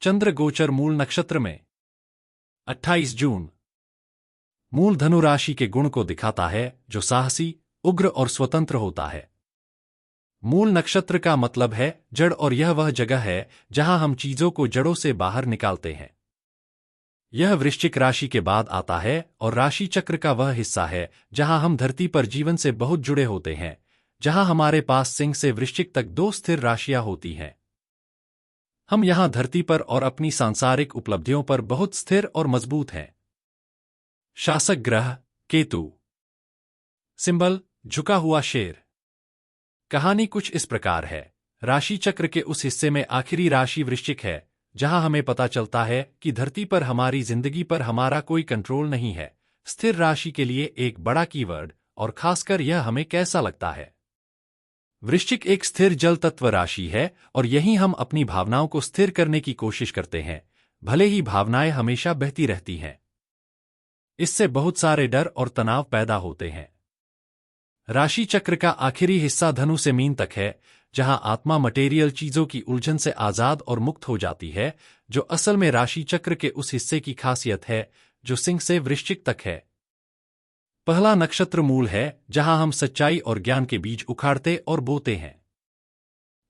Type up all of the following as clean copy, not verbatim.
चंद्र गोचर मूल नक्षत्र में 28 जून। मूल धनु राशि के गुण को दिखाता है जो साहसी, उग्र और स्वतंत्र होता है। मूल नक्षत्र का मतलब है जड़ और यह वह जगह है जहां हम चीजों को जड़ों से बाहर निकालते हैं। यह वृश्चिक राशि के बाद आता है और राशि चक्र का वह हिस्सा है जहां हम धरती पर जीवन से बहुत जुड़े होते हैं, जहां हमारे पास सिंह से वृश्चिक तक 2 स्थिर राशियां होती हैं। हम यहां धरती पर और अपनी सांसारिक उपलब्धियों पर बहुत स्थिर और मजबूत हैं। शासक ग्रह केतु। सिंबल झुका हुआ शेर। कहानी कुछ इस प्रकार है। राशि चक्र के उस हिस्से में आखिरी राशि वृश्चिक है, जहां हमें पता चलता है कि धरती पर हमारी जिंदगी पर हमारा कोई कंट्रोल नहीं है। स्थिर राशि के लिए एक बड़ा कीवर्ड, और खासकर यह हमें कैसा लगता है। वृश्चिक एक स्थिर जल तत्व राशि है और यही हम अपनी भावनाओं को स्थिर करने की कोशिश करते हैं, भले ही भावनाएं हमेशा बहती रहती हैं। इससे बहुत सारे डर और तनाव पैदा होते हैं। राशि चक्र का आखिरी हिस्सा धनु से मीन तक है, जहां आत्मा मटेरियल चीजों की उलझन से आजाद और मुक्त हो जाती है, जो असल में राशि चक्र के उस हिस्से की खासियत है जो सिंह से वृश्चिक तक है। पहला नक्षत्र मूल है, जहां हम सच्चाई और ज्ञान के बीज उखाड़ते और बोते हैं।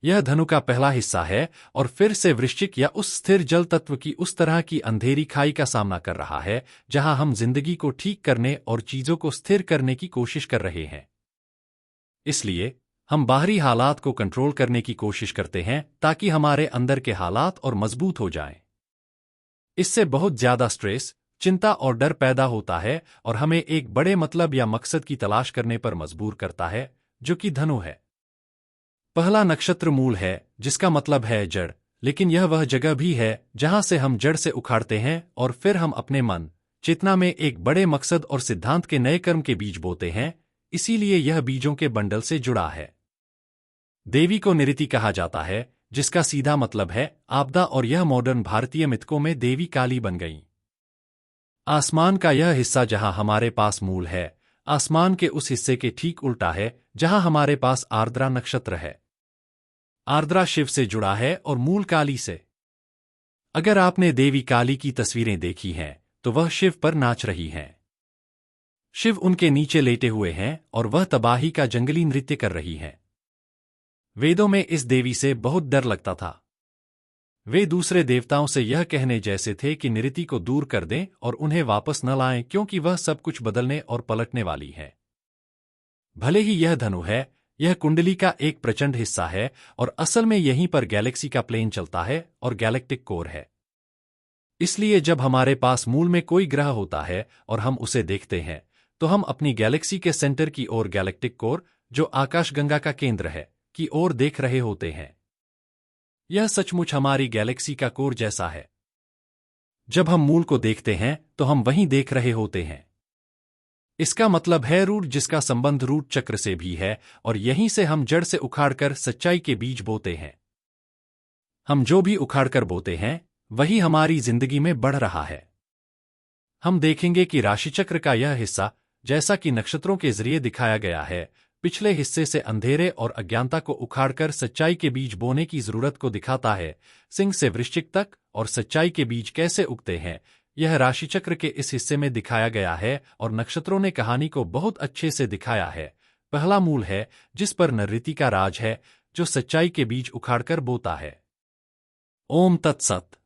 यह धनु का पहला हिस्सा है और फिर से वृश्चिक या उस स्थिर जल तत्व की उस तरह की अंधेरी खाई का सामना कर रहा है जहां हम जिंदगी को ठीक करने और चीजों को स्थिर करने की कोशिश कर रहे हैं। इसलिए हम बाहरी हालात को कंट्रोल करने की कोशिश करते हैं ताकि हमारे अंदर के हालात और मजबूत हो जाएं। इससे बहुत ज्यादा स्ट्रेस, चिंता और डर पैदा होता है और हमें एक बड़े मतलब या मकसद की तलाश करने पर मजबूर करता है, जो कि धनु है। पहला नक्षत्र मूल है, जिसका मतलब है जड़, लेकिन यह वह जगह भी है जहां से हम जड़ से उखाड़ते हैं और फिर हम अपने मन, चेतना में एक बड़े मकसद और सिद्धांत के नए कर्म के बीज बोते हैं। इसीलिए यह बीजों के बंडल से जुड़ा है। देवी को निरति कहा जाता है, जिसका सीधा मतलब है आपदा, और यह मॉडर्न भारतीय मिथकों में देवी काली बन गईं। आसमान का यह हिस्सा जहां हमारे पास मूल है, आसमान के उस हिस्से के ठीक उल्टा है जहां हमारे पास आर्द्रा नक्षत्र है। आर्द्रा शिव से जुड़ा है और मूल काली से। अगर आपने देवी काली की तस्वीरें देखी हैं तो वह शिव पर नाच रही हैं। शिव उनके नीचे लेटे हुए हैं और वह तबाही का जंगली नृत्य कर रही हैं। वेदों में इस देवी से बहुत डर लगता था। वे दूसरे देवताओं से यह कहने जैसे थे कि निरति को दूर कर दें और उन्हें वापस न लाएं, क्योंकि वह सब कुछ बदलने और पलटने वाली है। भले ही यह धनु है, यह कुंडली का एक प्रचंड हिस्सा है और असल में यहीं पर गैलेक्सी का प्लेन चलता है और गैलेक्टिक कोर है। इसलिए जब हमारे पास मूल में कोई ग्रह होता है और हम उसे देखते हैं तो हम अपनी गैलेक्सी के सेंटर की ओर, गैलेक्टिक कोर, जो आकाशगंगा का केंद्र है, की ओर देख रहे होते हैं। यह सचमुच हमारी गैलेक्सी का कोर जैसा है। जब हम मूल को देखते हैं तो हम वहीं देख रहे होते हैं। इसका मतलब है रूट, जिसका संबंध रूट चक्र से भी है, और यहीं से हम जड़ से उखाड़कर सच्चाई के बीज बोते हैं। हम जो भी उखाड़कर बोते हैं वही हमारी जिंदगी में बढ़ रहा है। हम देखेंगे कि राशिचक्र का यह हिस्सा, जैसा कि नक्षत्रों के जरिए दिखाया गया है, पिछले हिस्से से अंधेरे और अज्ञानता को उखाड़कर सच्चाई के बीज बोने की जरूरत को दिखाता है। सिंह से वृश्चिक तक और सच्चाई के बीज कैसे उगते हैं, यह राशिचक्र के इस हिस्से में दिखाया गया है और नक्षत्रों ने कहानी को बहुत अच्छे से दिखाया है। पहला मूल है, जिस पर नृति का राज है, जो सच्चाई के बीज उखाड़कर बोता है। ओम तत्सत।